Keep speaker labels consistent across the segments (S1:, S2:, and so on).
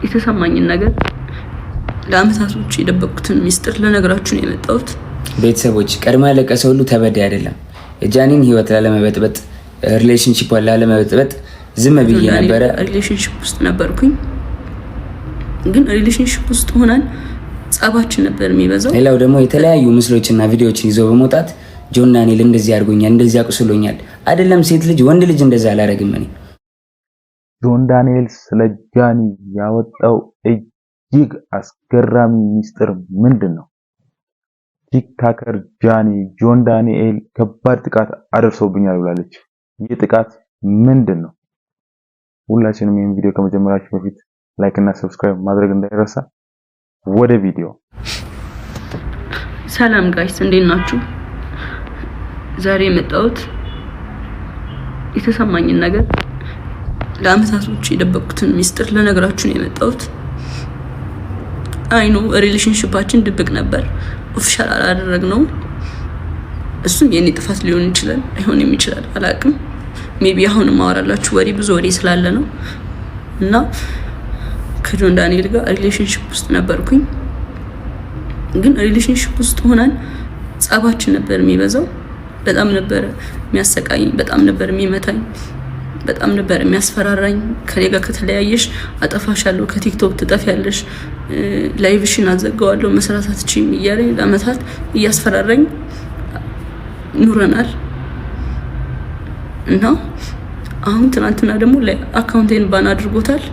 S1: የተሰማኝን ነገር ለአመታቶች የደበቁትን ሚስጥር ለነገራችሁ ነው የመጣሁት።
S2: ቤተሰቦች ቀድሞ ያለቀሰ ሁሉ ተበዳይ አይደለም። የጃኒን ህይወት ላለመበጥበጥ ሪሌሽንሺፕዋን ላለመበጥበጥ ዝም ብዬ ነበረ።
S1: ሪሌሽንሺፕ ውስጥ ነበርኩኝ፣ ግን ሪሌሽንሺፕ ውስጥ ሆነን ጸባችን ነበር የሚበዛው።
S2: ሌላው ደግሞ የተለያዩ ምስሎችና ቪዲዮዎችን ይዞ በመውጣት ጆን ዳንኤል እንደዚህ አድርጎኛል፣ እንደዚህ አቁስሎኛል። አይደለም ሴት ልጅ ወንድ ልጅ እንደዛ አላረግም እኔ።
S3: ጆን ዳንኤል ስለ ጃኒ ያወጣው እጅግ አስገራሚ ሚስጥር ምንድን ነው? ቲክታከር ጃኒ ጆን ዳንኤል ከባድ ጥቃት አደርሶብኛል ብላለች። ይህ ጥቃት ምንድን ነው? ሁላችንም ይህን ቪዲዮ ከመጀመራችን በፊት ላይክ እና ሰብስክራይብ ማድረግ እንዳይረሳ። ወደ ቪዲዮ።
S1: ሰላም ጋይስ እንዴት ናችሁ? ዛሬ የመጣሁት የተሰማኝን ነገር ለአመታቶች የደበቁትን ሚስጥር ለነገራችሁ ነው የመጣሁት። አይኑ ሪሌሽንሺፓችን ድብቅ ነበር፣ ኦፊሻል አላደረግነው። እሱም የኔ ጥፋት ሊሆን ይችላል አይሆንም ይችላል አላቅም። ሜቢ አሁን ማወራላችሁ ወሬ ብዙ ወሬ ስላለ ነው። እና ከጆን ዳንኤል ጋር ሪሌሽንሺፕ ውስጥ ነበርኩኝ፣ ግን ሪሌሽንሺፕ ውስጥ ሆነን ጸባችን ነበር የሚበዛው። በጣም ነበር የሚያሰቃየኝ፣ በጣም ነበር የሚመታኝ፣ በጣም ነበር የሚያስፈራራኝ። ከኔ ጋር ከተለያየሽ አጠፋሻለሁ፣ ከቲክቶክ ትጠፊያለሽ፣ ላይቭሽን አዘጋዋለሁ፣ መስራት አትችይም እያለኝ ለአመታት እያስፈራራኝ ኑረናል። እና አሁን ትናንትና ደግሞ አካውንቴን ባን አድርጎታል።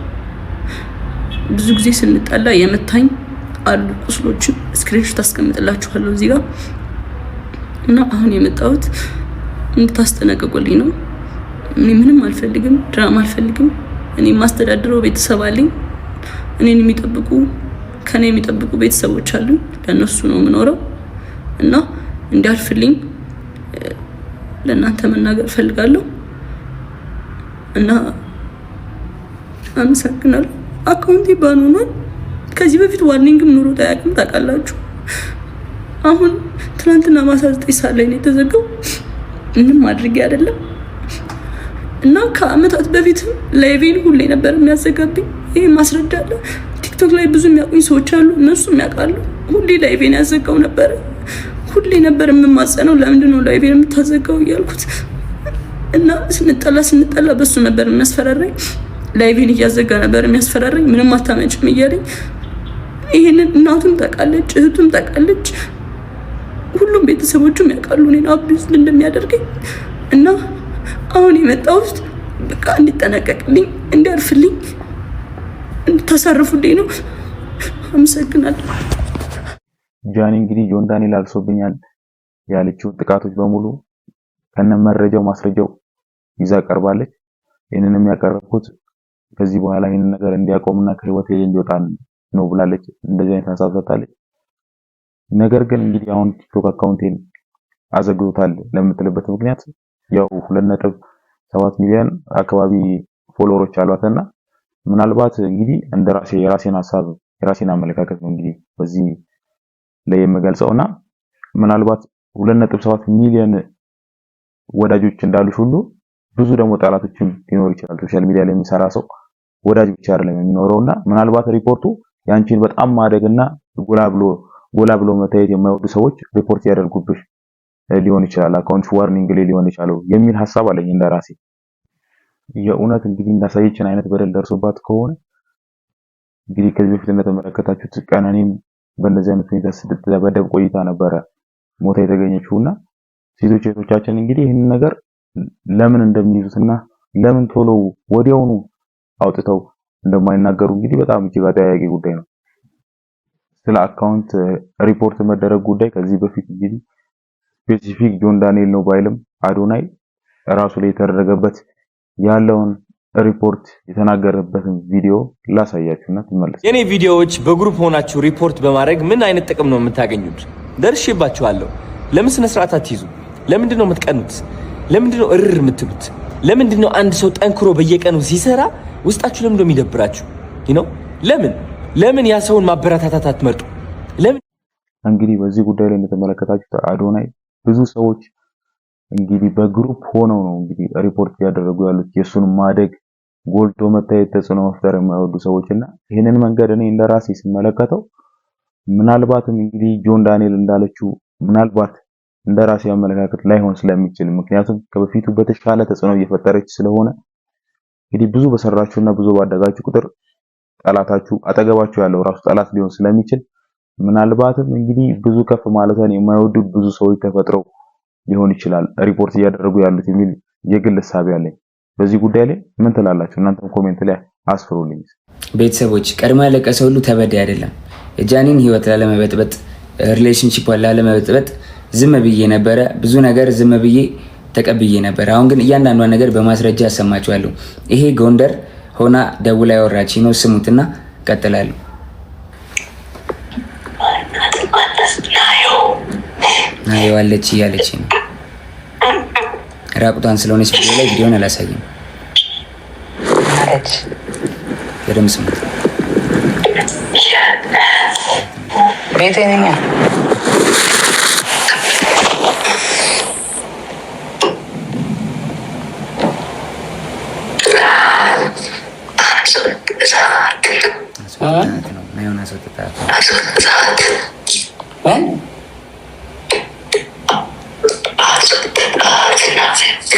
S1: ብዙ ጊዜ ስንጣላ የመታኝ አሉ ቁስሎችን ስክሪንሾት አስቀምጥላችኋለሁ እዚህ ጋር። እና አሁን የመጣሁት እንድታስጠነቅቁልኝ ነው። እኔ ምንም አልፈልግም፣ ድራማ አልፈልግም። እኔ ማስተዳድረው ቤተሰብ አለኝ፣ እኔን የሚጠብቁ ከኔ የሚጠብቁ ቤተሰቦች አሉኝ። ለነሱ ነው የምኖረው። እና እንዲያልፍልኝ ለእናንተ መናገር ፈልጋለሁ። እና አመሰግናለሁ። አካውንቴ ባን ሆኗል። ከዚህ በፊት ዋርኒንግም ኑሮ ታያቅም ታውቃላችሁ። አሁን ትናንትና ማታ 9 ሰዓት ላይ ነው የተዘጋው። ምንም አድርጌ አይደለም። እና ከአመታት በፊትም ላይቬን ሁሌ ነበር የሚያዘጋብኝ። ይሄ ማስረዳለ። ቲክቶክ ላይ ብዙ የሚያውቁኝ ሰዎች አሉ፣ እነሱም ያውቃሉ። ሁሌ ላይቬን ያዘጋው ነበር። ሁሌ ነበር የምማጸነው፣ ለምንድን ነው ላይቬን የምታዘጋው እያልኩት። እና ስንጠላ በሱ ነበር የሚያስፈራራኝ። ላይቬን እያዘጋ ነበር የሚያስፈራራኝ፣ ምንም አታመጭም እያለኝ። ይሄንን እናቱም ታውቃለች፣ እህቱም ታውቃለች፣ ሁሉም ቤተሰቦቹም ያውቃሉ እኔን አቢዩዝ እንደሚያደርገኝ። እና አሁን የመጣሁት በቃ እንዲጠነቀቅልኝ፣ እንዲያርፍልኝ፣ እንድታሳርፉልኝ ነው። አመሰግናለሁ።
S3: ጃኒ እንግዲህ ጆን ዳንኤል አልሶብኛል ያለችው ጥቃቶች በሙሉ ከነ መረጃው ማስረጃው ይዛ ቀርባለች። ይሄንንም ያቀረብኩት ከዚህ በኋላ ይሄንን ነገር እንዲያቆምና ከህይወቴ እንዲወጣ ነው ብላለች። እንደዚህ አይነት ሀሳብ ሰጥታለች። ነገር ግን እንግዲህ አሁን ቲክቶክ አካውንቴን አዘግቶታል ለምትልበት ምክንያት ያው 2.7 ሚሊዮን አካባቢ ፎሎወሮች አሏትና ምናልባት እንግዲህ እንደራሴ የራሴን ሀሳብ የራሴን አመለካከት ነው እንግዲህ በዚህ ላይ የምገልጸውና ምናልባት 2.7 ሚሊዮን ወዳጆች እንዳሉሽ ሁሉ ብዙ ደግሞ ጠላቶችም ሊኖር ይችላል። ሶሻል ሚዲያ ላይ የሚሰራ ሰው ወዳጅ ብቻ አይደለም የሚኖረውና ምናልባት ሪፖርቱ ያንቺን በጣም ማደግና ጎላ ብሎ መታየት የማይወዱ ሰዎች ሪፖርት ያደርጉብሽ ሊሆን ይችላል። አካውንት ዋርኒንግ ላይ ሊሆን ይችላል የሚል ሐሳብ አለኝ እንደራሴ። የእውነት እንግዲህ እንዳሳየችን አይነት በደል ደርሶባት ከሆነ እንግዲህ ከዚህ በፊት እንደተመለከታችሁት ቀነኒም በእንደዚህ አይነት ሁኔታ ስትደበደብ ቆይታ ነበረ ሞታ የተገኘችውና ሴቶች እህቶቻችን እንግዲህ ይህንን ነገር ለምን እንደሚይዙትና ለምን ቶሎ ወዲያውኑ አውጥተው እንደማይናገሩ እንግዲህ በጣም እጅግ አጠያያቂ ጉዳይ ነው። ስለ አካውንት ሪፖርት መደረግ ጉዳይ ከዚህ በፊት እንግዲህ ስፔሲፊክ ጆን ዳንኤል ነው ባይልም አዶናይ ራሱ ላይ የተደረገበት ያለውን ሪፖርት የተናገረበትን ቪዲዮ ላሳያችሁና ትመለሱ።
S4: የኔ ቪዲዮዎች በግሩፕ ሆናችሁ ሪፖርት በማድረግ ምን አይነት ጥቅም ነው የምታገኙት? ደርሼባችኋለሁ። ለምን ስነ ስርዓት አትይዙ? ለምንድን ነው የምትቀኑት? ለምንድን ነው እርር የምትሉት? ለምንድን ነው አንድ ሰው ጠንክሮ በየቀኑ ሲሰራ ውስጣችሁ ለምን ነው የሚደብራችሁ? ለምን ያ ሰውን ማበረታታት አትመርጡ? ለምን
S3: እንግዲህ በዚህ ጉዳይ ላይ እንደተመለከታችሁት አዶናይ ብዙ ሰዎች እንግዲህ በግሩፕ ሆነው ነው እንግዲህ ሪፖርት ያደረጉ ያሉት የሱን ማደግ ጎልቶ መታየት ተጽዕኖ መፍጠር የማይወዱ ሰዎችና ይህንን መንገድ እኔ እንደራሴ ስመለከተው ምናልባትም እንግዲህ ጆን ዳንኤል እንዳለችው ምናልባት እንደራሴ አመለካከት ላይሆን ስለሚችል ምክንያቱም ከበፊቱ በተሻለ ተጽዕኖ እየፈጠረች ስለሆነ እንግዲህ ብዙ በሰራችሁና ብዙ ባደጋችሁ ቁጥር ጠላታችሁ አጠገባችሁ ያለው ራሱ ጠላት ሊሆን ስለሚችል ምናልባትም እንግዲህ ብዙ ከፍ ማለቷን የማይወዱ ብዙ ሰዎች ተፈጥረው ሊሆን ይችላል ሪፖርት እያደረጉ ያሉት የሚል የግል ሐሳብ ያለኝ። በዚህ ጉዳይ ላይ ምን ትላላችሁ? እናንተም ኮሜንት ላይ አስፍሩልኝ።
S2: ቤተሰቦች ቀድሞ ያለቀሰ ሁሉ ተበዳይ አይደለም። የጃኒን ህይወት ላለመበጥበጥ ሪሌሽንሺፕ ላለመበጥበጥ ዝም ብዬ ነበረ። ብዙ ነገር ዝም ብዬ ተቀብዬ ነበር። አሁን ግን እያንዳንዷን ነገር በማስረጃ አሰማችኋለሁ። ይሄ ጎንደር ሆና ደውላ ያወራችኝ ነው። ስሙትና ቀጥላለሁ። ናየዋለች እያለች ነው። ራቁቷን ስለሆነች ቪዲዮ ላይ ቪዲዮን አላሳይም። በደምብ ስሙት።
S5: ቤቴ ነኝ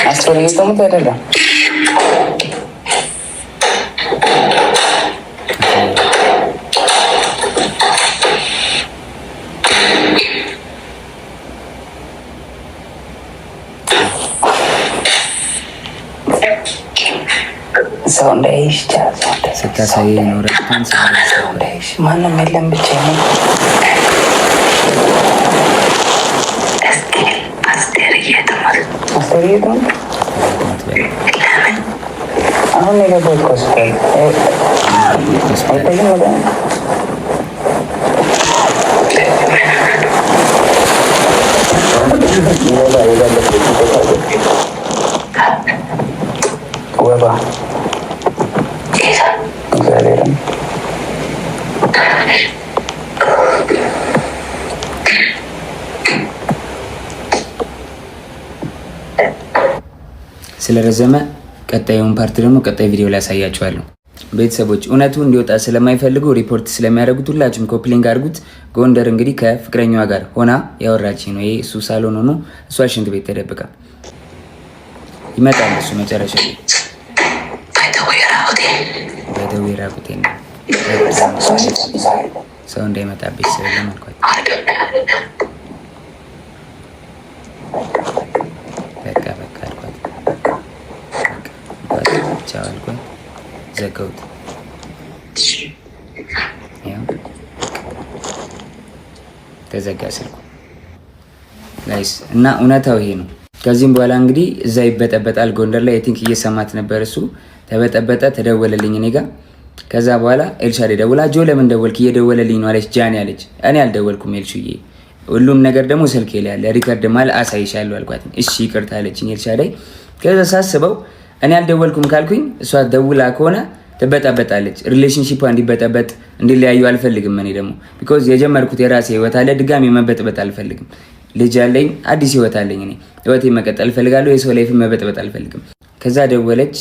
S5: አስፈልግም አይደለም ሰው እንዳይሽ
S2: ስታሳይ ኖረ
S5: ማንም የለም ብቻ ነው። አሁን የገባሁት ሆስፒታል አይቆይም ወደ ወባ እግዚአብሔርን
S2: ስለረዘመ ቀጣዩን ፓርት ደግሞ ቀጣይ ቪዲዮ ላይ ያሳያችኋለሁ። ቤተሰቦች እውነቱ እንዲወጣ ስለማይፈልጉ ሪፖርት ስለሚያደርጉት ሁላችሁም ኮፕሊንግ አድርጉት። ጎንደር እንግዲህ ከፍቅረኛዋ ጋር ሆና ያወራችኝ ነው። ይሄ እሱ ሳሎን ሆኖ እሷ ሽንት ቤት ተደብቃ ይመጣል። እሱ መጨረሻ ላይ በደዌ ራቁቴን ሰው እንዳይመጣብኝ ስለለመልኳት በቃ አልኳት። ቻው አልኳት። ዘጋሁት። ተዘጋ ስልኩ ጋይስ። እና እውነታው ይሄ ነው። ከዚህም በኋላ እንግዲህ እዛ ይበጠበጣል። ጎንደር ላይ ቲንክ እየሰማት ነበር እሱ። ተበጠበጠ፣ ተደወለልኝ እኔ ጋር። ከዛ በኋላ ኤልሻዴ ደውላ ጆ ለምን ደወልክ? እየደወለልኝ ነው አለች። ጃኒ አለች። እኔ አልደወልኩም ኤልሹዬ፣ ሁሉም ነገር ደግሞ ስልኬ ላይ ያለ ሪከርድ ማል አሳይሻለሁ አልኳት። እሺ ይቅርታ አለችኝ ኤልሻዴ። ከዛ ሳስበው እኔ አልደወልኩም ካልኩኝ እሷ ደውላ ከሆነ ትበጣበጣለች። ሪሌሽንሺፕ እንዲበጠበጥ እንዲለያዩ አልፈልግም። እኔ ደግሞ ቢኮዝ የጀመርኩት የራሴ ህይወት አለ፣ ድጋሚ መበጥበጥ አልፈልግም። ልጅ አለኝ፣ አዲስ ህይወት አለኝ። እኔ ህይወቴን መቀጠል እፈልጋለሁ። የሰው ላይፍ መበጥበጥ አልፈልግም። ከዛ ደወለች።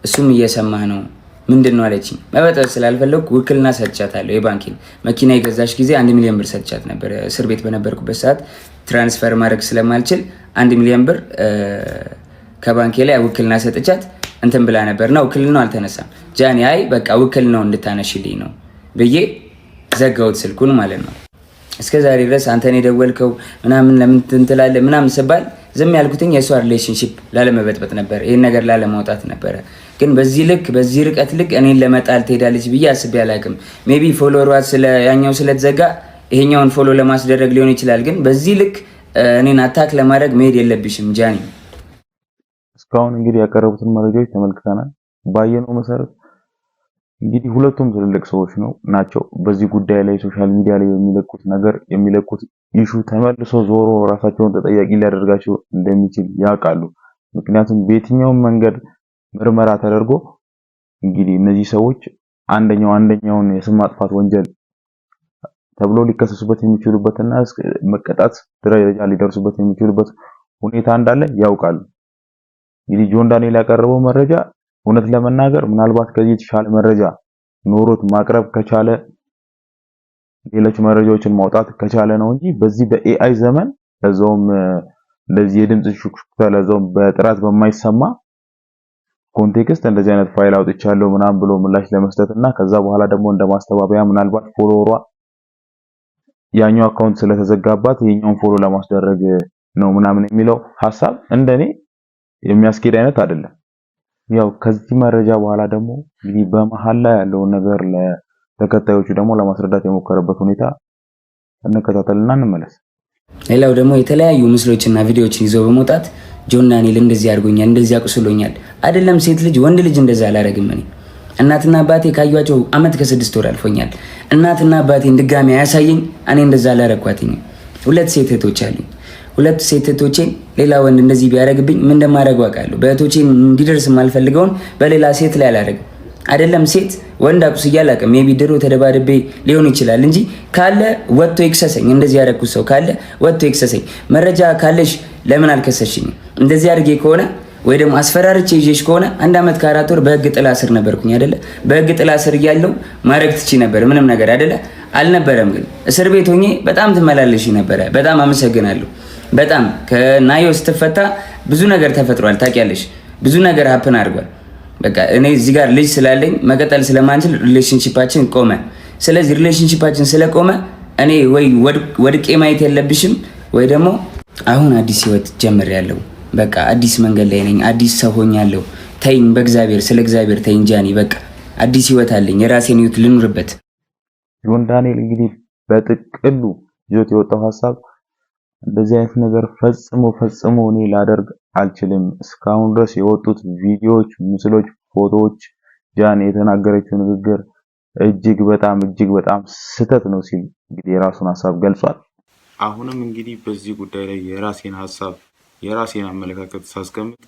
S2: እሱም እየሰማህ ነው ምንድን ነው አለችኝ። መበጥበጥ ስላልፈለኩ ውክልና ሰጥቻታለሁ። የባንኪን መኪና የገዛሽ ጊዜ 1 ሚሊዮን ብር ሰጥቻት ነበር። እስር ቤት በነበርኩበት ሰዓት ትራንስፈር ማድረግ ስለማልችል 1 ሚሊዮን ብር ከባንኬ ላይ ውክልና ሰጥቻት እንትን ብላ ነበርና ውክልናው አልተነሳም። ጃኒ አይ በቃ ውክልናው እንድታነሽልኝ ነው ብዬ ዘጋሁት ስልኩን ማለት ነው። እስከዛሬ ድረስ አንተን የደወልከው ምናምን ለምን ትላለህ ምናምን ስባል ዝም ያልኩትኝ የእሷ ሪሌሽንሺፕ ላለመበጥበጥ ነበር፣ ይሄን ነገር ላለማውጣት ነበረ። ግን በዚህ ልክ በዚህ ርቀት ልክ እኔን ለመጣል ትሄዳለች ብዬ አስቤ አላውቅም። ሜቢ ፎሎወሯ ያኛው ስለተዘጋ ይሄኛውን ፎሎ ለማስደረግ ሊሆን ይችላል። ግን በዚህ ልክ እኔን አታክ ለማድረግ መሄድ የለብሽም ጃኒ።
S3: እስካሁን እንግዲህ ያቀረቡትን መረጃዎች ተመልክተናል። ባየነው መሰረት እንግዲህ ሁለቱም ትልልቅ ሰዎች ናቸው። በዚህ ጉዳይ ላይ ሶሻል ሚዲያ ላይ የሚለቁት ኢሹ ተመልሶ ዞሮ ራሳቸውን ተጠያቂ ሊያደርጋቸው እንደሚችል ያውቃሉ። ምክንያቱም በየትኛውም መንገድ ምርመራ ተደርጎ እንግዲህ እነዚህ ሰዎች አንደኛውን የስም ማጥፋት ወንጀል ተብሎ ሊከሰሱበት የሚችሉበትና መቀጣት ደረጃ ሊደርሱበት የሚችሉበት ሁኔታ እንዳለ ያውቃሉ። እንግዲህ ጆን ዳንኤል ያቀረበው መረጃ እውነት ለመናገር ምናልባት ከዚህ የተሻለ መረጃ ኖሮት ማቅረብ ከቻለ ሌሎች መረጃዎችን ማውጣት ከቻለ ነው እንጂ በዚህ በኤአይ ዘመን ለዛውም እንደዚህ የድምጽ ሹክሹክታ ለዛውም በጥራት በማይሰማ ኮንቴክስት እንደዚህ አይነት ፋይል አውጥቻለሁ ምናምን ብሎ ምላሽ ለመስጠትና ከዛ በኋላ ደግሞ እንደማስተባበያ ምናልባት ፎሎወሯ ያኛው አካውንት ስለተዘጋባት የኛውን ፎሎ ለማስደረግ ነው ምናምን የሚለው ሐሳብ እንደኔ የሚያስኬድ አይነት አይደለም። ያው ከዚህ መረጃ በኋላ ደግሞ እንግዲህ በመሃል ላይ ያለውን ነገር ለተከታዮቹ ደግሞ ለማስረዳት የሞከረበት ሁኔታ እንከታተልና እንመለስ።
S2: ሌላው ደግሞ የተለያዩ ምስሎችና ቪዲዮዎችን ይዞ በመውጣት ጆን ዳንኤል እንደዚህ አድርጎኛል፣ እንደዚህ አቁስሎኛል። አይደለም ሴት ልጅ ወንድ ልጅ እንደዛ አላረግም። እኔ እናትና አባቴ ካዩአቸው አመት ከ6 ወር አልፎኛል። እናትና አባቴን ድጋሚ አያሳየኝ፣ እኔ እንደዛ አላረኳትኝ። 2 ሴት እህቶች አሉኝ። 2 ሴት እህቶቼን ሌላ ወንድ እንደዚህ ቢያረግብኝ ምን እንደማደርገው አውቃለሁ። በእህቶቼን እንዲደርስ የማልፈልገውን በሌላ ሴት ላይ አላረግም። አይደለም ሴት ወንድ አቁስዬ አላውቅም። ሜቢ ድሮ ተደባድቤ ሊሆን ይችላል እንጂ ካለ ወጥቶ ይክሰሰኝ። እንደዚህ ያደረኩት ሰው ካለ ወጥቶ ይክሰሰኝ። መረጃ ካለሽ ለምን አልከሰሽኝም? እንደዚህ አድርጌ ከሆነ ወይ ደግሞ አስፈራርቼ ይዤሽ ከሆነ 1 ዓመት ከ4 ወር በህግ ጥላ ስር ነበርኩኝ አይደለ? በህግ ጥላ ስር እያለሁ ማድረግ ትቺ ነበር ምንም ነገር አይደለ? አልነበረም። ግን እስር ቤት ሆኜ በጣም ትመላለሽ ነበረ። በጣም አመሰግናለሁ። በጣም ከናዮ ስትፈታ ብዙ ነገር ተፈጥሯል። ታውቂያለሽ፣ ብዙ ነገር ሀፕን አድርጓል። በቃ እኔ እዚህ ጋር ልጅ ስላለኝ መቀጠል ስለማንችል ሪሌሽንሺፓችን ቆመ። ስለዚህ ሪሌሽንሺፓችን ስለቆመ እኔ ወይ ወድቄ ማየት የለብሽም ወይ ደግሞ አሁን አዲስ ህይወት ጀምሬያለሁ። በቃ አዲስ መንገድ ላይ ነኝ። አዲስ ሰው ሆኛለሁ። ተይኝ፣ በእግዚአብሔር ስለ እግዚአብሔር ተይኝ ጃኒ። በቃ አዲስ ህይወት አለኝ። የራሴን ህይወት ልኑርበት።
S3: ጆን ዳንኤል እንግዲህ በጥቅሉ ይዞት የወጣው ሐሳብ እንደዚህ አይነት ነገር ፈጽሞ እኔ ላደርግ አልችልም። እስካሁን ድረስ የወጡት ቪዲዮዎች፣ ምስሎች፣ ፎቶዎች ጃኒ የተናገረችው ንግግር እጅግ በጣም ስህተት ነው ሲል እንግዲህ የራሱን ሐሳብ ገልጿል።
S6: አሁንም እንግዲህ በዚህ ጉዳይ ላይ የራሴን ሐሳብ የራሴን አመለካከት ሳስቀምጥ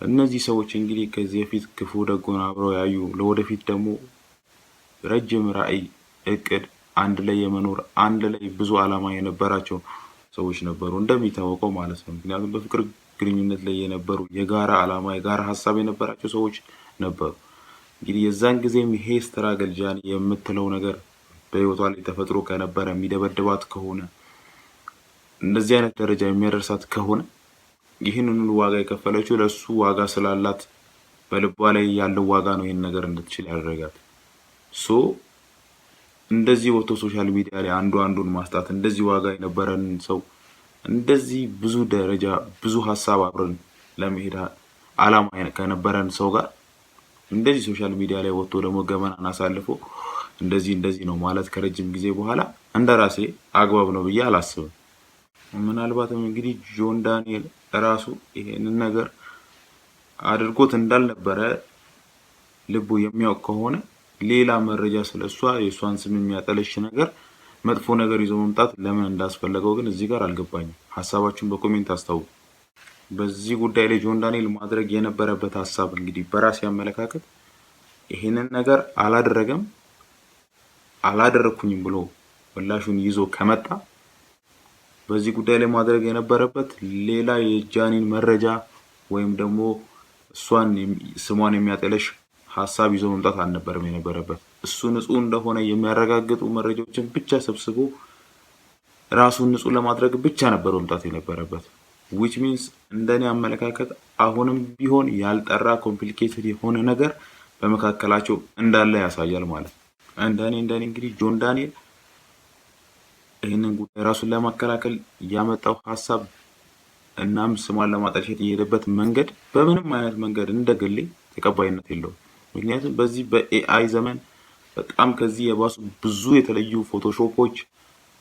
S6: እነዚህ ሰዎች እንግዲህ ከዚህ በፊት ክፉ ደጉን አብረው ያዩ ለወደፊት ደግሞ ረጅም ራዕይ እቅድ አንድ ላይ የመኖር አንድ ላይ ብዙ ዓላማ የነበራቸው ሰዎች ነበሩ እንደሚታወቀው ማለት ነው። ምክንያቱም በፍቅር ግንኙነት ላይ የነበሩ የጋራ ዓላማ የጋራ ሐሳብ የነበራቸው ሰዎች ነበሩ። እንግዲህ የዛን ጊዜም ይሄ ስትራግል ጃኒ የምትለው ነገር በህይወቷ ላይ ተፈጥሮ ከነበረ የሚደበድባት ከሆነ እንደዚህ አይነት ደረጃ የሚያደርሳት ከሆነ ይህንን ሁሉ ዋጋ የከፈለችው ለሱ ዋጋ ስላላት በልቧ ላይ ያለው ዋጋ ነው ይህን ነገር እንድትችል ያደረጋት። እንደዚህ ወጥቶ ሶሻል ሚዲያ ላይ አንዱን ማስጣት እንደዚህ ዋጋ የነበረን ሰው እንደዚህ ብዙ ደረጃ ብዙ ሐሳብ አብረን ለመሄድ ዓላማ ከነበረን ሰው ጋር እንደዚህ ሶሻል ሚዲያ ላይ ወጥቶ ደግሞ ገመናን አሳልፎ እንደዚህ ነው ማለት ከረጅም ጊዜ በኋላ እንደራሴ አግባብ ነው ብዬ አላስብም። ምናልባትም እንግዲህ ጆን ዳንኤል ራሱ ይሄንን ነገር አድርጎት እንዳልነበረ ልቡ የሚያውቅ ከሆነ ሌላ መረጃ ስለሷ የሷን ስም የሚያጠለሽ ነገር መጥፎ ነገር ይዞ መምጣት ለምን እንዳስፈለገው ግን እዚህ ጋር አልገባኝም። ሐሳባችሁን በኮሜንት አስታውቁ። በዚህ ጉዳይ ላይ ጆን ዳንኤል ማድረግ የነበረበት ሐሳብ እንግዲህ በራሴ አመለካከት ይሄንን ነገር አላደረኩኝም ብሎ ወላሹን ይዞ ከመጣ በዚህ ጉዳይ ላይ ማድረግ የነበረበት ሌላ የጃኒን መረጃ ወይም ደግሞ ስሟን የሚያጠለሽ ሐሳብ ይዞ መምጣት አልነበረም የነበረበት። እሱ ንጹህ እንደሆነ የሚያረጋግጡ መረጃዎችን ብቻ ሰብስቦ ራሱን ንጹህ ለማድረግ ብቻ ነበር መምጣት የነበረበት። which means እንደኔ አመለካከት አሁንም ቢሆን ያልጠራ ኮምፕሊኬትድ የሆነ ነገር በመካከላቸው እንዳለ ያሳያል ማለት ነው። እንደኔ እንግዲህ ጆን ዳንኤል ይህንን ጉዳይ ራሱን ለማከላከል ያመጣው ሐሳብ እናም ስሟን ለማጠልሸት የሄደበት መንገድ በምንም አይነት መንገድ እንደግሌ ተቀባይነት የለውም። ምክንያቱም በዚህ በኤአይ ዘመን በጣም ከዚህ የባሱ ብዙ የተለዩ ፎቶሾፖች፣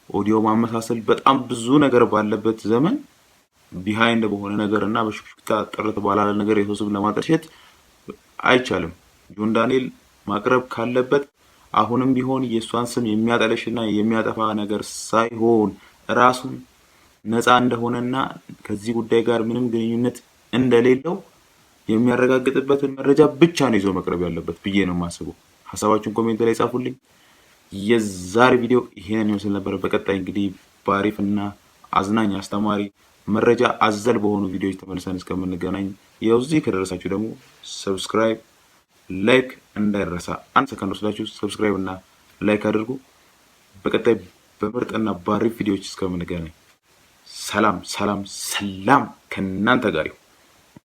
S6: ኦዲዮ ማመሳሰል በጣም ብዙ ነገር ባለበት ዘመን ቢሃይንድ በሆነ ነገርና በሽክሽክታ ጥርት ባላለ ነገር የሰው ስም ለማጠልሸት አይቻልም። ጆን ዳንኤል ማቅረብ ካለበት አሁንም ቢሆን የሷን ስም የሚያጠለሽና የሚያጠፋ ነገር ሳይሆን ራሱን ነፃ እንደሆነና ከዚህ ጉዳይ ጋር ምንም ግንኙነት እንደሌለው የሚያረጋግጥበትን መረጃ ብቻ ነው ይዞ መቅረብ ያለበት ብዬ ነው የማስበው። ሐሳባችሁን ኮሜንት ላይ ጻፉልኝ። የዛሬ ቪዲዮ ይሄንን ይመስል ነበር። በቀጣይ እንግዲህ ባሪፍና አዝናኝ አስተማሪ መረጃ አዘል በሆኑ ቪዲዮዎች ተመልሰን እስከምንገናኝ ያው እዚህ ከደረሳችሁ ደግሞ ሰብስክራይብ፣ ላይክ እንዳይረሳ። አንድ ሰከንድ ወስዳችሁ ሰብስክራይብ እና ላይክ አድርጉ። በቀጣይ በምርጥና ባሪፍ ቪዲዮዎች እስከምንገናኝ ሰላም ሰላም ሰላም ከእናንተ ጋር ይሁን።